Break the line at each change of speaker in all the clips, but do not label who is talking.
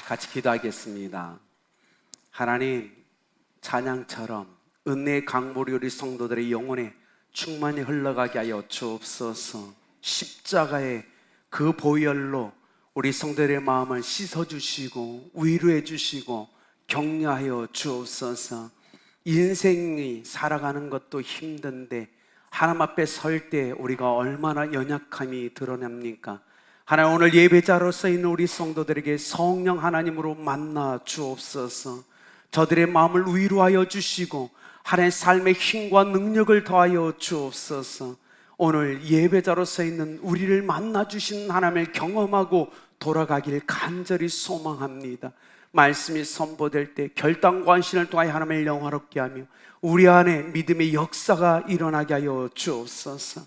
같이 기도하겠습니다. 하나님, 찬양처럼 은혜의 강물이 우리 성도들의 영혼에 충만히 흘러가게 하여 주옵소서. 십자가의 그 보혈로 우리 성도들의 마음을 씻어주시고 위로해 주시고 격려하여 주옵소서. 인생이 살아가는 것도 힘든데 하나님 앞에 설 때 우리가 얼마나 연약함이 드러납니까? 하나님, 오늘 예배자로서 있는 우리 성도들에게 성령 하나님으로 만나 주옵소서. 저들의 마음을 위로하여 주시고 하나님의 삶의 힘과 능력을 더하여 주옵소서. 오늘 예배자로서 있는 우리를 만나 주신 하나님을 경험하고 돌아가길 간절히 소망합니다. 말씀이 선포될 때 결단과 헌신을 통하여 하나님을 영화롭게 하며 우리 안에 믿음의 역사가 일어나게 하여 주옵소서.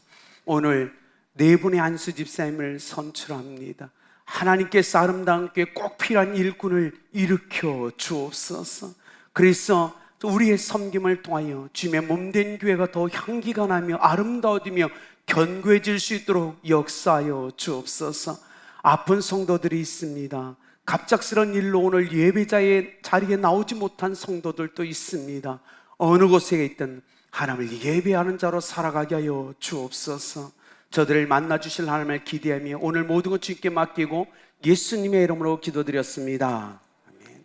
오늘 네 분의 안수 집사님을 선출합니다. 하나님께서 아름다운 교회 꼭 필요한 일꾼을 일으켜 주옵소서. 그래서 우리의 섬김을 통하여 주님의 몸된 교회가 더 향기가 나며 아름다워지며 견고해질 수 있도록 역사하여 주옵소서. 아픈 성도들이 있습니다. 갑작스런 일로 오늘 예배자의 자리에 나오지 못한 성도들도 있습니다. 어느 곳에 있든 하나님을 예배하는 자로 살아가게 하여 주옵소서. 저들을 만나주실 하나님을 기대하며 오늘 모든 것 주님께 맡기고 예수님의 이름으로 기도드렸습니다. 아멘.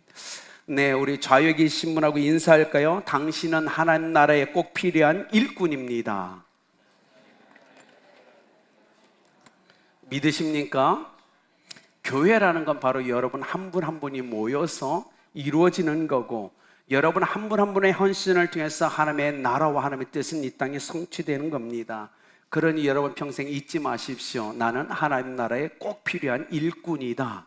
네, 우리 좌우에 계신 분하고 인사할까요? 당신은 하나님 나라에 꼭 필요한 일꾼입니다. 믿으십니까? 교회라는 건 바로 여러분 한 분 한 분이 모여서 이루어지는 거고, 여러분 한 분 한 분의 헌신을 통해서 하나님의 나라와 하나님의 뜻은 이 땅에 성취되는 겁니다. 그러니 여러분 평생 잊지 마십시오. 나는 하나님 나라에 꼭 필요한 일꾼이다.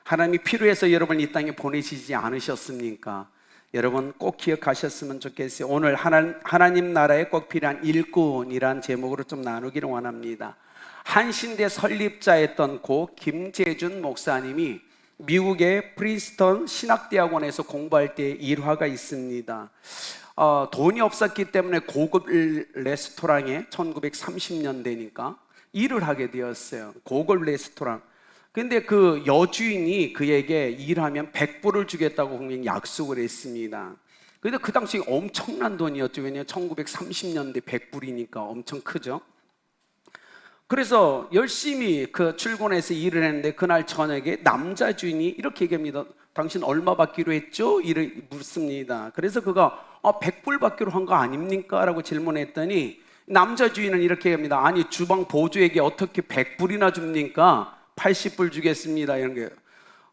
하나님이 필요해서 여러분 이 땅에 보내시지 않으셨습니까? 여러분 꼭 기억하셨으면 좋겠어요. 오늘 하나님 나라에 꼭 필요한 일꾼이란 제목으로 좀 나누기를 원합니다. 한신대 설립자였던 고 김재준 목사님이 미국의 프린스턴 신학대학원에서 공부할 때 일화가 있습니다. 돈이 없었기 때문에 고급 레스토랑에 1930년대니까 일을 하게 되었어요. 고급 레스토랑. 근데 그 여주인이 그에게 일하면 100불을 주겠다고 분명히 약속을 했습니다. 근데 그 당시 엄청난 돈이었죠. 왜냐하면 1930년대 100불이니까 엄청 크죠. 그래서 열심히 출근해서 일을 했는데 그날 저녁에 남자 주인이 이렇게 얘기합니다. 당신 얼마 받기로 했죠? 이를 묻습니다. 그래서 그가 100불 받기로 한 거 아닙니까? 라고 질문했더니 남자 주인은 이렇게 얘기합니다. 아니, 주방 보조에게 어떻게 100불이나 줍니까? 80불 주겠습니다. 이런 게.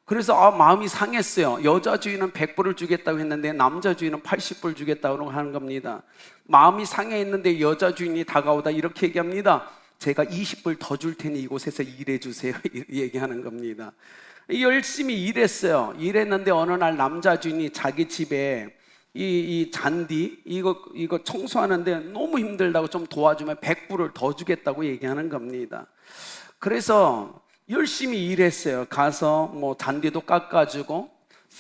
그래서 마음이 상했어요. 여자 주인은 100불을 주겠다고 했는데 남자 주인은 80불 주겠다고 하는 겁니다. 마음이 상해있는데 여자 주인이 다가오다 이렇게 얘기합니다. 제가 20불 더 줄 테니 이곳에서 일해 주세요. 얘기하는 겁니다. 열심히 일했어요. 일했는데 어느 날 남자 주인이 자기 집에 이 잔디 이거 청소하는데 너무 힘들다고 좀 도와주면 100불을 더 주겠다고 얘기하는 겁니다. 그래서 열심히 일했어요. 가서 뭐 잔디도 깎아주고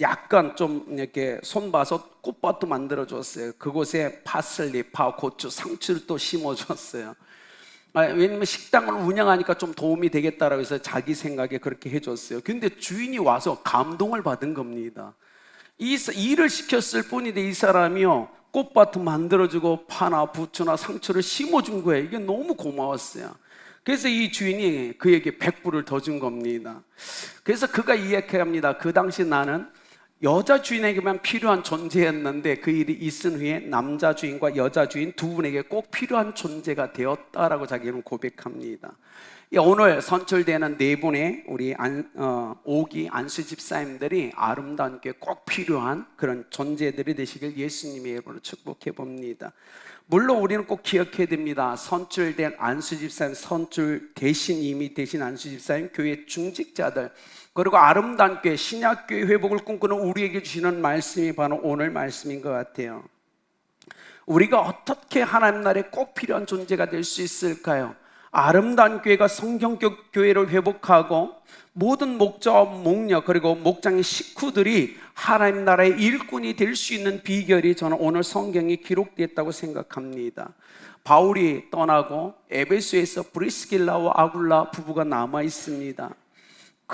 약간 좀 이렇게 손봐서 꽃밭도 만들어줬어요. 그곳에 파슬리, 파, 고추, 상추를 또 심어줬어요. 왜냐면 식당을 운영하니까 좀 도움이 되겠다라고 해서 자기 생각에 그렇게 해줬어요. 근데 주인이 와서 감동을 받은 겁니다. 이 일을 시켰을 뿐인데 이 사람이요 꽃밭을 만들어주고 파나 부추나 상추를 심어준 거예요. 이게 너무 고마웠어요. 그래서 이 주인이 그에게 100불을 더 준 겁니다. 그래서 그가 이야기합니다. 그 당시 나는 여자 주인에게만 필요한 존재였는데 그 일이 있은 후에 남자 주인과 여자 주인 두 분에게 꼭 필요한 존재가 되었다라고 자기는 고백합니다. 오늘 선출되는 네 분의 우리 오기 안수 집사님들이 아름다운 교회에 꼭 필요한 그런 존재들이 되시길 예수님의 이름으로 축복해 봅니다. 물론 우리는 꼭 기억해야 됩니다. 선출된 안수 집사님, 선출 대신 이미 되신 안수 집사님, 교회 중직자들, 그리고 아름다운 교회, 신약교회 회복을 꿈꾸는 우리에게 주시는 말씀이 바로 오늘 말씀인 것 같아요. 우리가 어떻게 하나님 나라에 꼭 필요한 존재가 될 수 있을까요? 아름다운 교회가 성경적 교회를 회복하고 모든 목자와 목녀 그리고 목장의 식구들이 하나님 나라의 일꾼이 될 수 있는 비결이 저는 오늘 성경에 기록되었다고 생각합니다. 바울이 떠나고 에베소에서 브리스길라와 아굴라 부부가 남아 있습니다.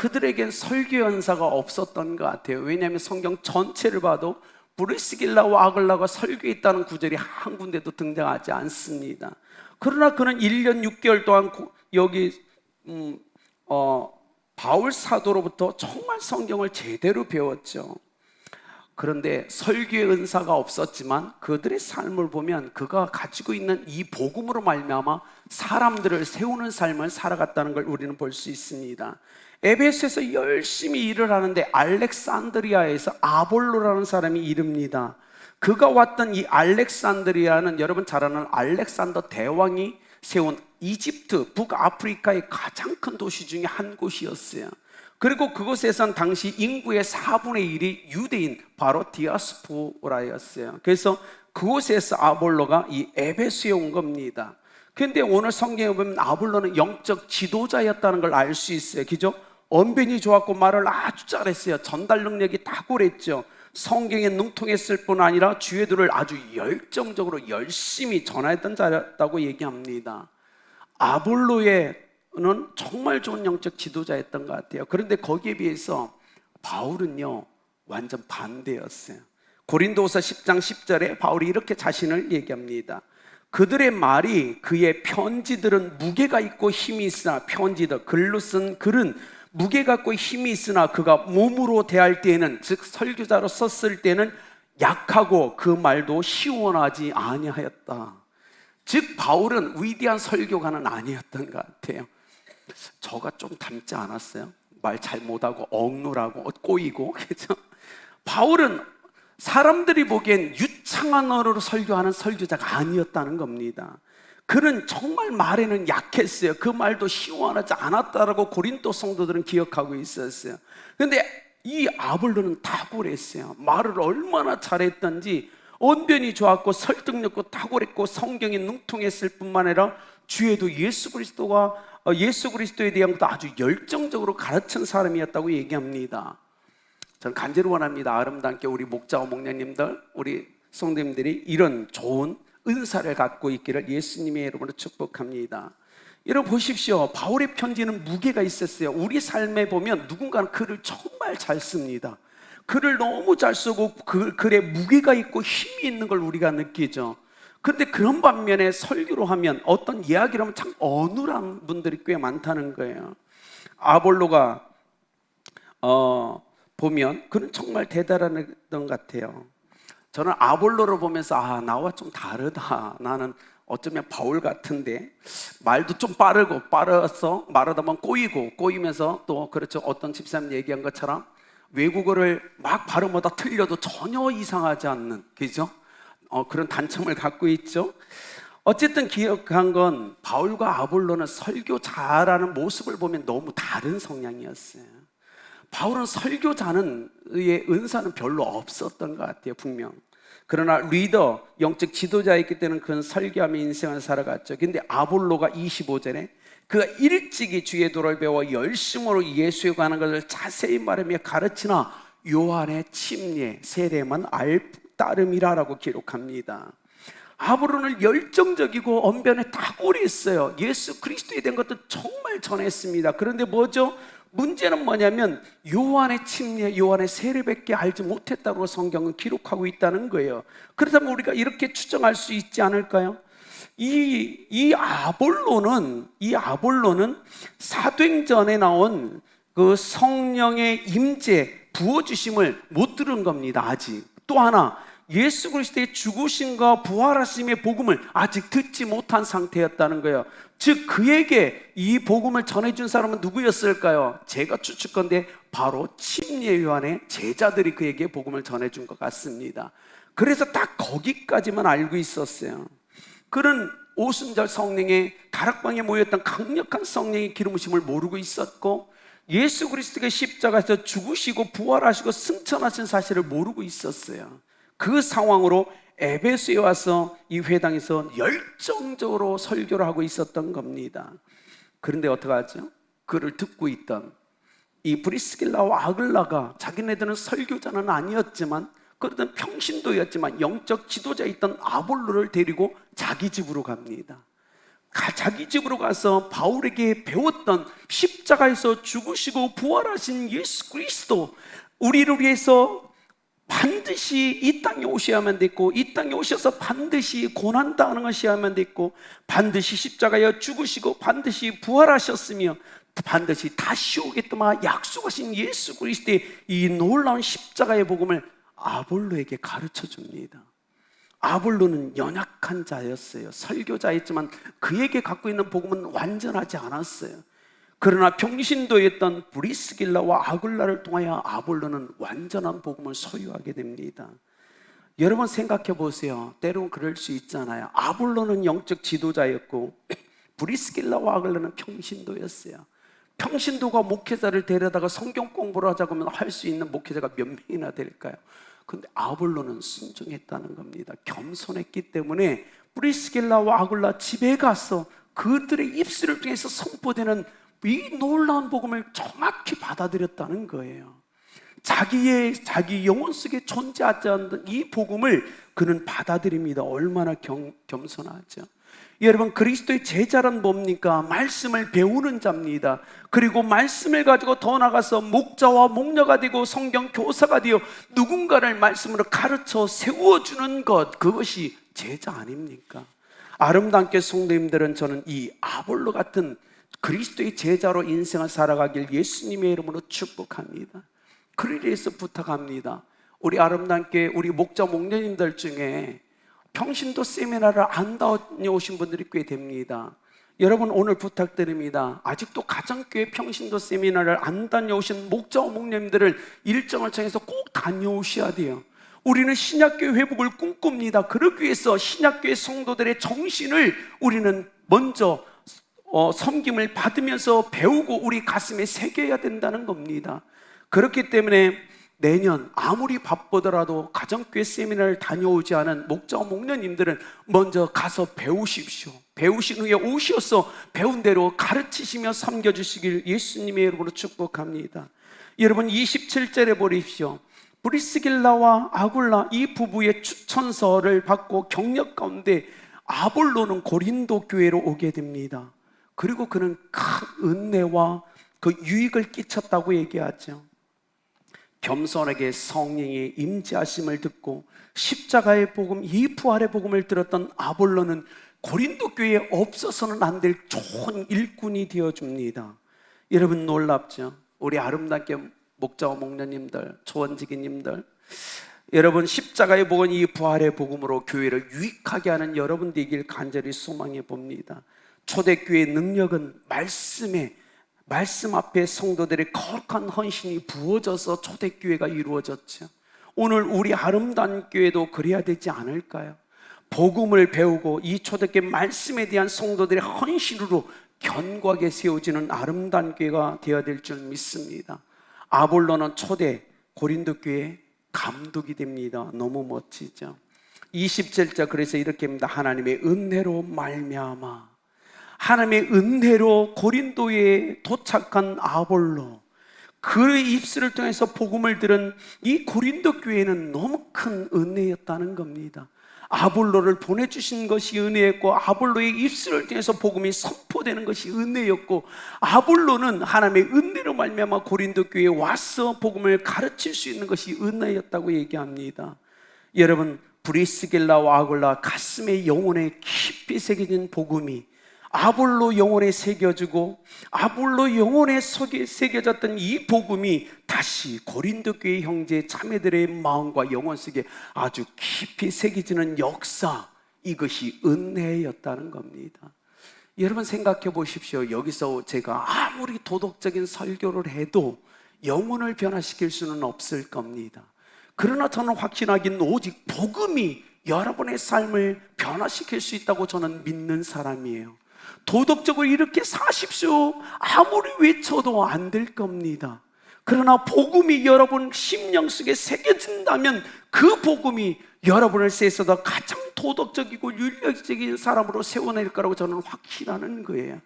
그들에겐 설교 연사가 없었던 것 같아요. 왜냐하면 성경 전체를 봐도 브리스길라와 아글라가 설교했다는 구절이 한 군데도 등장하지 않습니다. 그러나 그는 1년 6개월 동안 여기 바울 사도로부터 정말 성경을 제대로 배웠죠. 그런데 설교의 은사가 없었지만 그들의 삶을 보면 그가 가지고 있는 이 복음으로 말미암아 사람들을 세우는 삶을 살아갔다는 걸 우리는 볼 수 있습니다. 에베소에서 열심히 일을 하는데 알렉산드리아에서 아볼로라는 사람이 이릅니다. 그가 왔던 이 알렉산드리아는 여러분 잘 아는 알렉산더 대왕이 세운 이집트, 북아프리카의 가장 큰 도시 중에 한 곳이었어요. 그리고 그곳에선 당시 인구의 4분의 1이 유대인, 바로 디아스포라였어요. 그래서 그곳에서 아볼로가 이 에베소에 온 겁니다. 그런데 오늘 성경에 보면 아볼로는 영적 지도자였다는 걸 알 수 있어요. 그죠? 언변이 좋았고 말을 아주 잘했어요. 전달 능력이 탁월했죠. 성경에 능통했을 뿐 아니라 주의들을 아주 열정적으로 열심히 전하였던 자였다고 얘기합니다. 아볼로의 는 정말 좋은 영적 지도자였던 것 같아요. 그런데 거기에 비해서 바울은요 완전 반대였어요. 고린도후서 10장 10절에 바울이 이렇게 자신을 얘기합니다. 그들의 말이, 그의 편지들은 무게가 있고 힘이 있으나, 편지들, 글로 쓴 글은 무게가 있고 힘이 있으나 그가 몸으로 대할 때에는, 즉 설교자로 썼을 때는 약하고 그 말도 시원하지 아니하였다. 즉 바울은 위대한 설교가는 아니었던 것 같아요. 저가 좀 닮지 않았어요? 말 잘 못하고 억눌하고 꼬이고. 그렇죠? 바울은 사람들이 보기엔 유창한 언어로 설교하는 설교자가 아니었다는 겁니다. 그는 정말 말에는 약했어요. 그 말도 시원하지 않았다라고 고린도 성도들은 기억하고 있었어요. 그런데 이 아볼로는 탁월했어요. 말을 얼마나 잘했던지, 언변이 좋았고 설득력도 탁월했고 성경에 능통했을 뿐만 아니라 주에도 예수 그리스도에 대한 것도 아주 열정적으로 가르친 사람이었다고 얘기합니다. 저는 간절히 원합니다. 아름답게 우리 목자와 목녀님들, 우리 성도님들이 이런 좋은 은사를 갖고 있기를 예수님의 이름으로 축복합니다. 여러분 보십시오. 바울의 편지는 무게가 있었어요. 우리 삶에 보면 누군가는 글을 정말 잘 씁니다. 글을 너무 잘 쓰고 그 글에 무게가 있고 힘이 있는 걸 우리가 느끼죠. 그런데 그런 반면에 설교로 하면, 어떤 이야기를 하면 참 어눌한 분들이 꽤 많다는 거예요. 아볼로가 보면 그는 정말 대단한 것 같아요. 저는 아볼로를 보면서 나와 좀 다르다. 나는 어쩌면 바울 같은데 말도 좀 빠르서 말하다 보면 꼬이면서 또 그렇죠. 어떤 집사님 얘기한 것처럼 외국어를 막 발음하다 틀려도 전혀 이상하지 않는, 그죠? 그런 단점을 갖고 있죠. 어쨌든 기억한 건 바울과 아볼로는 설교 잘하는 모습을 보면 너무 다른 성향이었어요. 바울은 설교자의 은사는 별로 없었던 것 같아요, 분명. 그러나 리더, 영적 지도자였기 때문에 그는 설교하며 인생을 살아갔죠. 근데 아볼로가 25절에 그가 일찍이 주의 도를 배워 열심으로 예수에 관한 것을 자세히 말하며 가르치나 요한의 침례, 세례만 따름이라고 기록합니다. 아볼로는 열정적이고 언변에 탁월했어요. 예수 그리스도에 대한 것도 정말 전했습니다. 그런데 뭐죠? 문제는 뭐냐면 요한의 침례, 요한의 세례밖에 알지 못했다고 성경은 기록하고 있다는 거예요. 그렇다면 우리가 이렇게 추정할 수 있지 않을까요? 이 아볼로는 사도행전에 나온 그 성령의 임재, 부어주심을 못 들은 겁니다. 아직. 또 하나, 예수 그리스도의 죽으심과 부활하심의 복음을 아직 듣지 못한 상태였다는 거예요. 즉 그에게 이 복음을 전해준 사람은 누구였을까요? 제가 추측컨대 바로 침례 요한의 제자들이 그에게 복음을 전해준 것 같습니다. 그래서 딱 거기까지만 알고 있었어요. 그는 오순절 성령의 다락방에 모였던 강력한 성령의 기름부심을 모르고 있었고, 예수 그리스도가 십자가에서 죽으시고 부활하시고 승천하신 사실을 모르고 있었어요. 그 상황으로 에베소에 와서 이 회당에서 열정적으로 설교를 하고 있었던 겁니다. 그런데 어떡하죠? 그를 듣고 있던 이 브리스길라와 아글라가 자기네들은 설교자는 아니었지만, 그러던 평신도였지만 영적 지도자였던 아볼로를 데리고 자기 집으로 갑니다. 자기 집으로 가서 바울에게 배웠던 십자가에서 죽으시고 부활하신 예수 그리스도, 우리를 위해서 반드시 이 땅에 오셔야만 됐고, 이 땅에 오셔서 반드시 고난당하는 것이야만 됐고, 반드시 십자가에 죽으시고 반드시 부활하셨으며 반드시 다시 오겠다마 약속하신 예수 그리스도의 이 놀라운 십자가의 복음을 아볼로에게 가르쳐 줍니다. 아볼로는 연약한 자였어요. 설교자였지만 그에게 갖고 있는 복음은 완전하지 않았어요. 그러나 평신도였던 브리스길라와 아굴라를 통하여 아볼로는 완전한 복음을 소유하게 됩니다. 여러분 생각해 보세요. 때로는 그럴 수 있잖아요. 아볼로는 영적 지도자였고 브리스길라와 아굴라는 평신도였어요. 평신도가 목회자를 데려다가 성경 공부를 하자고 하면 할 수 있는 목회자가 몇 명이나 될까요? 근데 아볼로는 순종했다는 겁니다. 겸손했기 때문에 브리스길라와 아굴라 집에 가서 그들의 입술을 통해서 선포되는 이 놀라운 복음을 정확히 받아들였다는 거예요. 자기 영혼 속에 존재하지 않는 이 복음을 그는 받아들입니다. 얼마나 겸손하죠. 여러분, 그리스도의 제자란 뭡니까? 말씀을 배우는 자입니다. 그리고 말씀을 가지고 더 나가서 목자와 목녀가 되고 성경 교사가 되어 누군가를 말씀으로 가르쳐 세워주는 것, 그것이 제자 아닙니까? 아름답게 성도님들은, 저는 이 아볼로 같은 그리스도의 제자로 인생을 살아가길 예수님의 이름으로 축복합니다. 그를 위해서 부탁합니다. 우리 아름답게 우리 목자 목녀님들 중에 평신도 세미나를 안 다녀오신 분들이 꽤 됩니다. 여러분, 오늘 부탁드립니다. 아직도 가정교회 평신도 세미나를 안 다녀오신 목자와 목녀님들을 일정을 정해서 꼭 다녀오셔야 돼요. 우리는 신약교회 회복을 꿈꿉니다. 그러기 위해서 신약교회 성도들의 정신을 우리는 먼저 섬김을 받으면서 배우고 우리 가슴에 새겨야 된다는 겁니다. 그렇기 때문에 내년 아무리 바쁘더라도 가정교회 세미나를 다녀오지 않은 목자와 목녀님들은 먼저 가서 배우십시오. 배우신 후에 오셔서 배운 대로 가르치시며 섬겨주시길 예수님의 이름으로 축복합니다. 여러분, 27절에 보십시오. 브리스길라와 아굴라 이 부부의 추천서를 받고 경력 가운데 아볼로는 고린도 교회로 오게 됩니다. 그리고 그는 큰 은혜와 그 유익을 끼쳤다고 얘기하죠. 겸손하게 성령의 임재하심을 듣고 십자가의 복음, 이 부활의 복음을 들었던 아볼로는 고린도 교회에 없어서는 안 될 좋은 일꾼이 되어줍니다. 여러분, 놀랍죠? 우리 아름답게 목자와 목녀님들, 초원지기님들, 여러분, 십자가의 복음, 이 부활의 복음으로 교회를 유익하게 하는 여러분 되길 간절히 소망해 봅니다. 초대교회의 능력은 말씀 앞에 성도들의 거룩한 헌신이 부어져서 초대교회가 이루어졌죠. 오늘 우리 아름다운 교회도 그래야 되지 않을까요? 복음을 배우고 이 초대교회 말씀에 대한 성도들의 헌신으로 견고하게 세워지는 아름다운 교회가 되어야 될 줄 믿습니다. 아볼로는 초대 고린도 교회의 감독이 됩니다. 너무 멋지죠? 27절, 그래서 이렇게 합니다. 하나님의 은혜로 말미암아, 하나님의 은혜로 고린도에 도착한 아볼로, 그의 입술을 통해서 복음을 들은 이 고린도 교회는 너무 큰 은혜였다는 겁니다. 아볼로를 보내주신 것이 은혜였고, 아볼로의 입술을 통해서 복음이 선포되는 것이 은혜였고, 아볼로는 하나님의 은혜로 말미암아 고린도 교회에 와서 복음을 가르칠 수 있는 것이 은혜였다고 얘기합니다. 여러분, 브리스길라와 아굴라 가슴의 영혼에 깊이 새겨진 복음이 아볼로 영혼에 새겨지고, 아볼로 영혼에 새겨졌던 이 복음이 다시 고린도 교회 형제 자매들의 마음과 영혼 속에 아주 깊이 새겨지는 역사, 이것이 은혜였다는 겁니다. 여러분, 생각해 보십시오. 여기서 제가 아무리 도덕적인 설교를 해도 영혼을 변화시킬 수는 없을 겁니다. 그러나 저는 확신하기는 오직 복음이 여러분의 삶을 변화시킬 수 있다고 저는 믿는 사람이에요. 도덕적으로 이렇게 사십시오 아무리 외쳐도 안 될 겁니다. 그러나 복음이 여러분 심령 속에 새겨진다면 그 복음이 여러분을 세워서 가장 도덕적이고 윤리적인 사람으로 세워낼 거라고 저는 확신하는 거예요.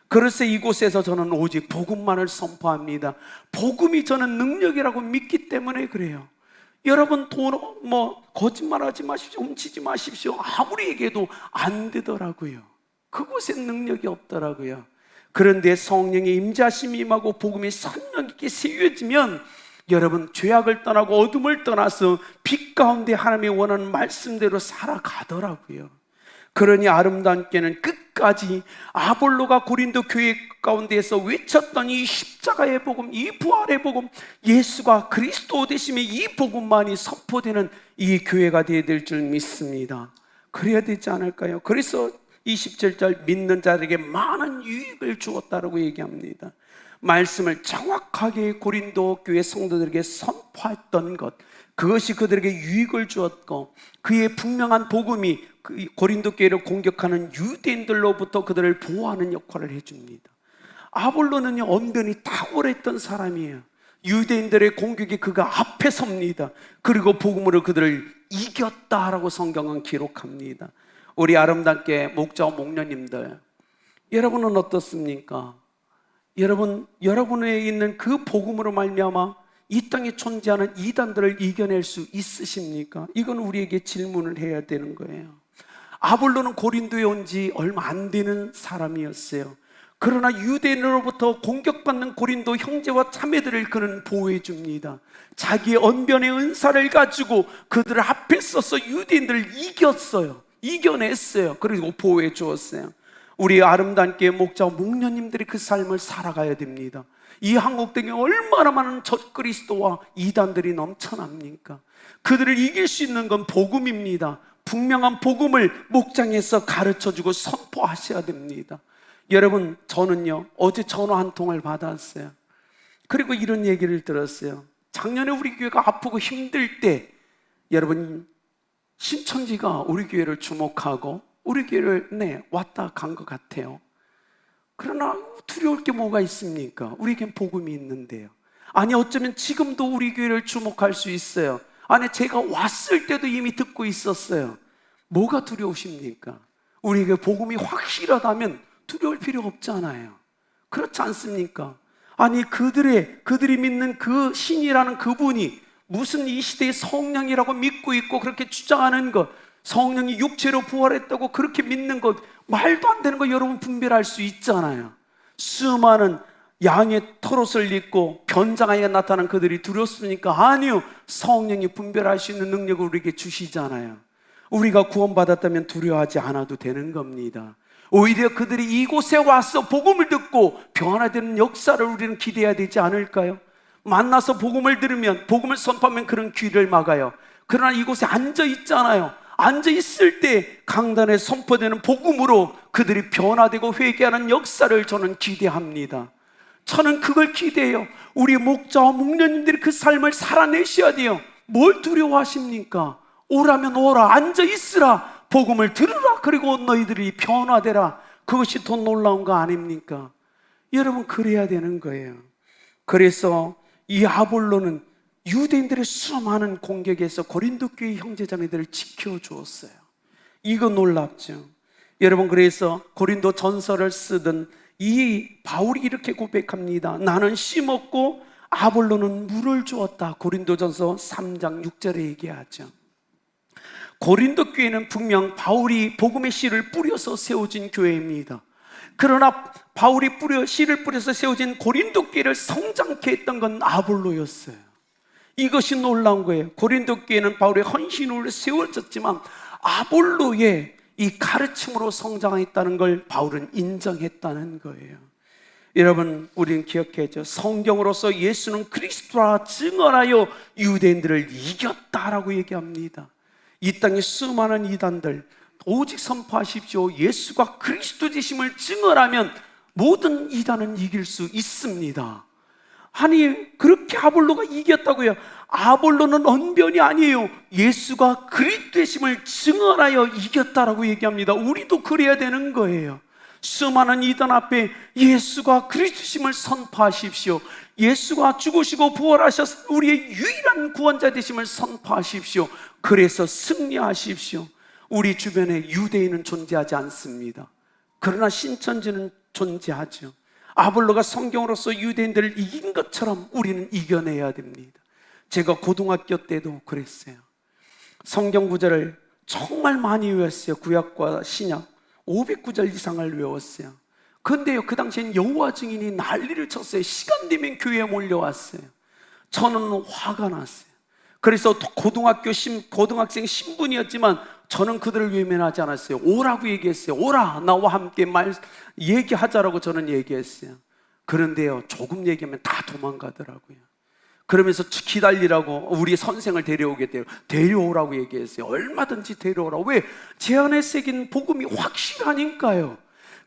그래서 이곳에서 저는 오직 복음만을 선포합니다. 복음이 저는 능력이라고 믿기 때문에 그래요. 여러분, 거짓말하지 마십시오, 훔치지 마십시오 아무리 얘기해도 안 되더라고요. 그곳에 능력이 없더라고요. 그런데 성령의 임재하심이 임하고 복음이 선명 있게 세워지면 여러분, 죄악을 떠나고 어둠을 떠나서 빛 가운데 하나님의 원하는 말씀대로 살아가더라고요. 그러니 아름다운 교회는 끝까지 아볼로가 고린도 교회 가운데에서 외쳤던 이 십자가의 복음, 이 부활의 복음, 예수가 그리스도 되심의 이 복음만이 선포되는 이 교회가 되어야 될 줄 믿습니다. 그래야 되지 않을까요? 그래서 27절 믿는 자들에게 많은 유익을 주었다라고 얘기합니다. 말씀을 정확하게 고린도 교회 성도들에게 선포했던 것, 그것이 그들에게 유익을 주었고, 그의 분명한 복음이 고린도 교회를 공격하는 유대인들로부터 그들을 보호하는 역할을 해줍니다. 아볼로는요, 언변이 탁월했던 사람이에요. 유대인들의 공격에 그가 앞에 섭니다. 그리고 복음으로 그들을 이겼다라고 성경은 기록합니다. 우리 아름답게 목자와 목녀님들, 여러분은 어떻습니까? 여러분에 있는 그 복음으로 말미암아 이 땅에 존재하는 이단들을 이겨낼 수 있으십니까? 이건 우리에게 질문을 해야 되는 거예요. 아볼로는 고린도에 온 지 얼마 안 되는 사람이었어요. 그러나 유대인으로부터 공격받는 고린도 형제와 자매들을 그는 보호해 줍니다. 자기의 언변의 은사를 가지고 그들 앞에 서서 유대인들을 이겨냈어요. 그리고 보호해 주었어요. 우리 아름다운 교회 목자와 목녀님들이 그 삶을 살아가야 됩니다. 이 한국 땅에 얼마나 많은 적그리스도와 이단들이 넘쳐납니까? 그들을 이길 수 있는 건 복음입니다. 분명한 복음을 목장에서 가르쳐주고 선포하셔야 됩니다. 여러분, 저는요, 어제 전화 한 통을 받았어요. 그리고 이런 얘기를 들었어요. 작년에 우리 교회가 아프고 힘들 때 여러분, 신천지가 우리 교회를 주목하고 우리 교회를 왔다 간 것 같아요. 그러나 두려울 게 뭐가 있습니까? 우리에겐 복음이 있는데요. 아니, 어쩌면 지금도 우리 교회를 주목할 수 있어요. 아니, 제가 왔을 때도 이미 듣고 있었어요. 뭐가 두려우십니까? 우리에게 복음이 확실하다면 두려울 필요 없잖아요. 그렇지 않습니까? 아니, 그들이 믿는 그 신이라는 그분이 무슨 이 시대의 성령이라고 믿고 있고 그렇게 주장하는 것, 성령이 육체로 부활했다고 그렇게 믿는 것, 말도 안 되는 거 여러분 분별할 수 있잖아요. 수많은 양의 털옷을 입고 변장하게 나타난 그들이 두렵습니까? 아니요. 성령이 분별할 수 있는 능력을 우리에게 주시잖아요. 우리가 구원받았다면 두려워하지 않아도 되는 겁니다. 오히려 그들이 이곳에 와서 복음을 듣고 변화되는 역사를 우리는 기대해야 되지 않을까요? 만나서 복음을 들으면, 복음을 선포하면 그런 귀를 막아요. 그러나 이곳에 앉아 있잖아요. 앉아 있을 때 강단에 선포되는 복음으로 그들이 변화되고 회개하는 역사를 저는 기대합니다. 저는 그걸 기대해요. 우리 목자와 목녀님들이 그 삶을 살아내셔야 돼요. 뭘 두려워하십니까? 오라면 오라, 앉아 있으라, 복음을 들으라, 그리고 너희들이 변화되라. 그것이 더 놀라운 거 아닙니까? 여러분, 그래야 되는 거예요. 그래서 이 아볼로는 유대인들의 수많은 공격에서 고린도 교회 형제자매들을 지켜주었어요. 이거 놀랍죠. 여러분, 그래서 고린도 전서를 쓰던 이 바울이 이렇게 고백합니다. 나는 심었고 아볼로는 물을 주었다. 고린도전서 3장 6절에 얘기하죠. 고린도 교회는 분명 바울이 복음의 씨를 뿌려서 세워진 교회입니다. 그러나 바울이 씨를 뿌려서 세워진 고린도 교회를 성장케 했던 건 아볼로였어요. 이것이 놀라운 거예요. 고린도 교회는 바울의 헌신으로 세워졌지만 아볼로의 이 가르침으로 성장했다는 걸 바울은 인정했다는 거예요. 여러분, 우리는 기억해야죠. 성경으로서 예수는 그리스도라 증언하여 유대인들을 이겼다라고 얘기합니다. 이 땅의 수많은 이단들 오직 선포하십시오. 예수가 그리스도이심을 증언하면 모든 이단은 이길 수 있습니다. 아니, 그렇게 아볼로가 이겼다고요? 아볼로는 언변이 아니에요. 예수가 그리스도이심을 증언하여 이겼다라고 얘기합니다. 우리도 그래야 되는 거예요. 수많은 이단 앞에 예수가 그리스도이심을 선포하십시오. 예수가 죽으시고 부활하셔서 우리의 유일한 구원자 되심을 선포하십시오. 그래서 승리하십시오. 우리 주변에 유대인은 존재하지 않습니다. 그러나 신천지는 존재하죠. 아볼로가 성경으로서 유대인들을 이긴 것처럼 우리는 이겨내야 됩니다. 제가 고등학교 때도 그랬어요. 성경 구절을 정말 많이 외웠어요. 구약과 신약 500구절 이상을 외웠어요. 근데요, 그 당시엔 여호와 증인이 난리를 쳤어요. 시간 되면 교회에 몰려왔어요. 저는 화가 났어요. 그래서 고등학생 신분이었지만 저는 그들을 외면하지 않았어요. 오라고 얘기했어요. 오라, 나와 함께 얘기하자라고 저는 얘기했어요. 그런데요, 조금 얘기하면 다 도망가더라고요. 그러면서 기다리라고 우리 선생을 데려오겠대요. 데려오라고 얘기했어요. 얼마든지 데려오라고. 왜? 제 안에 새긴 복음이 확실하니까요.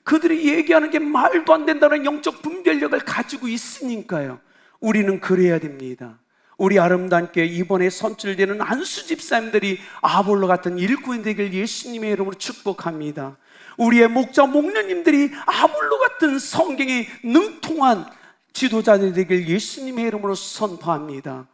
그들이 얘기하는 게 말도 안 된다는 영적 분별력을 가지고 있으니까요. 우리는 그래야 됩니다. 우리 아름다운 교회 이번에 선출되는 안수 집사님들이 아볼로 같은 일꾼이 되길 예수님의 이름으로 축복합니다. 우리의 목자 목녀님들이 아볼로 같은 성경에 능통한 지도자들이 되길 예수님의 이름으로 선포합니다.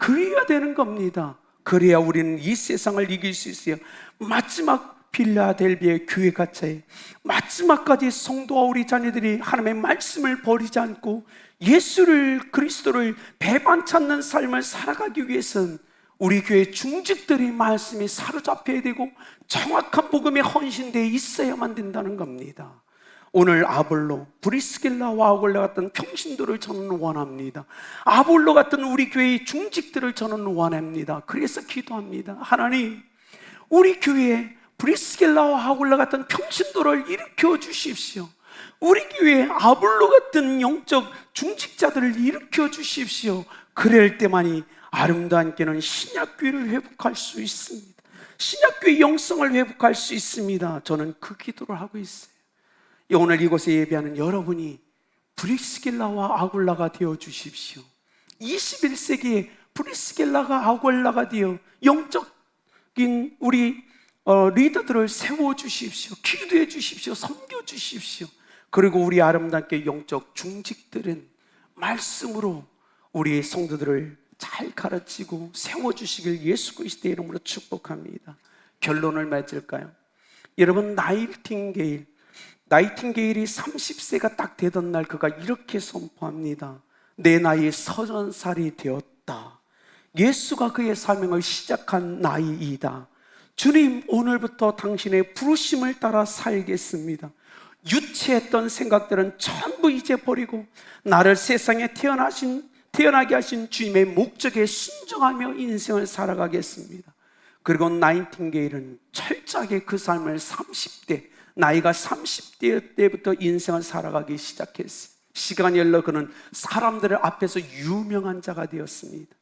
그래야 되는 겁니다. 그래야 우리는 이 세상을 이길 수 있어요. 마지막 필라델비아의 교회 가차에 마지막까지 성도와 우리 자녀들이 하나님의 말씀을 버리지 않고 예수를, 그리스도를 배반 찾는 삶을 살아가기 위해서는 우리 교회 중직들의 말씀이 사로잡혀야 되고 정확한 복음에 헌신되어 있어야만 된다는 겁니다. 오늘 아볼로, 브리스길라와 아굴라 같은 평신도를 저는 원합니다. 아볼로 같은 우리 교회의 중직들을 저는 원합니다. 그래서 기도합니다. 하나님, 우리 교회에 브리스길라와 아굴라 같은 평신도를 일으켜 주십시오. 우리 교회에 아볼로 같은 영적 중직자들을 일으켜 주십시오. 그럴 때만이 아름다운 교회는 신약교회를 회복할 수 있습니다. 신약교회의 영성을 회복할 수 있습니다. 저는 그 기도를 하고 있어요. 오늘 이곳에 예배하는 여러분이 브리스길라와 아굴라가 되어 주십시오. 21세기에 브리스길라가 아굴라가 되어 영적인 우리 리더들을 세워 주십시오. 기도해 주십시오. 섬겨 주십시오. 그리고 우리 아름답게 영적 중직들은 말씀으로 우리 성도들을 잘 가르치고 세워주시길 예수 그리스도의 이름으로 축복합니다. 결론을 맺을까요? 여러분, 나이팅게일이 30세가 딱 되던 날 그가 이렇게 선포합니다. 내 나이 30살이 되었다. 예수가 그의 사명을 시작한 나이이다. 주님, 오늘부터 당신의 부르심을 따라 살겠습니다. 유치했던 생각들은 전부 이제 버리고 나를 세상에 태어나게 하신 주님의 목적에 순종하며 인생을 살아가겠습니다. 그리고 나이팅게일은 철저하게 그 삶을 나이가 30대 때부터 인생을 살아가기 시작했어요. 시간이 흘러 그는 사람들 앞에서 유명한 자가 되었습니다.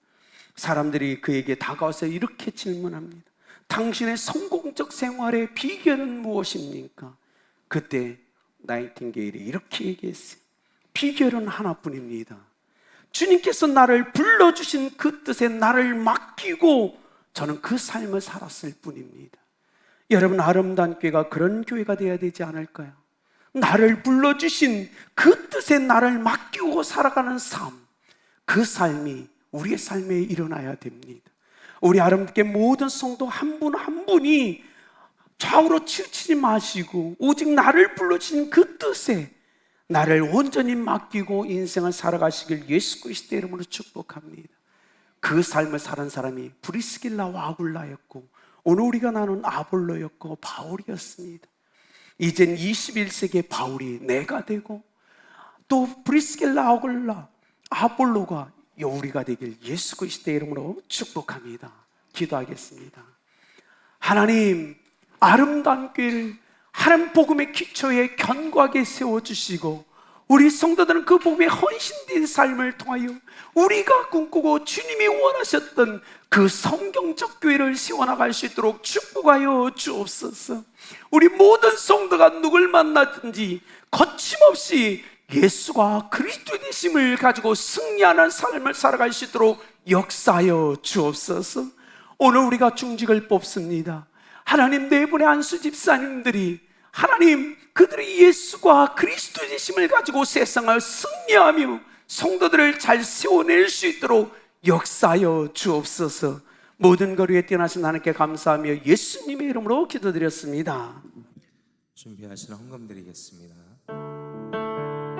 사람들이 그에게 다가와서 이렇게 질문합니다. 당신의 성공적 생활의 비결은 무엇입니까? 그때 나이팅게일이 이렇게 얘기했어요. 비결은 하나뿐입니다. 주님께서 나를 불러주신 그 뜻에 나를 맡기고 저는 그 삶을 살았을 뿐입니다. 여러분, 아름다운 교회가 그런 교회가 되어야 되지 않을까요? 나를 불러주신 그 뜻에 나를 맡기고 살아가는 삶, 그 삶이 우리의 삶에 일어나야 됩니다. 우리 아름답게 모든 성도 한 분 한 분이 좌우로 치우치지 마시고 오직 나를 불러주신 그 뜻에 나를 온전히 맡기고 인생을 살아가시길 예수 그리스도의 이름으로 축복합니다. 그 삶을 사는 사람이 브리스길라와 아굴라였고 오늘 우리가 나눈 아볼로였고 바울이었습니다. 이젠 21세기의 바울이 내가 되고 또 브리스길라, 아굴라, 아볼로가 우리가 되길 예수 그리스도의 이름으로 축복합니다. 기도하겠습니다. 하나님, 아름다운 교회를 하나님 복음의 기초에 견고하게 세워주시고 우리 성도들은 그 복음에 헌신된 삶을 통하여 우리가 꿈꾸고 주님이 원하셨던 그 성경적 교회를 세워나갈 수 있도록 축복하여 주옵소서. 우리 모든 성도가 누굴 만나든지 거침없이 예수가 그리스도의 되심을 가지고 승리하는 삶을 살아갈 수 있도록 역사하여 주옵소서. 오늘 우리가 중직을 뽑습니다. 하나님, 네 분의 안수 집사님들이 하나님, 그들이 예수가 그리스도의 되심을 가지고 세상을 승리하며 성도들을 잘 세워낼 수 있도록 역사하여 주옵소서. 모든 것 위에 뛰어나신 하나님께 감사하며 예수님의 이름으로 기도드렸습니다.
준비하시는 헌금 드리겠습니다.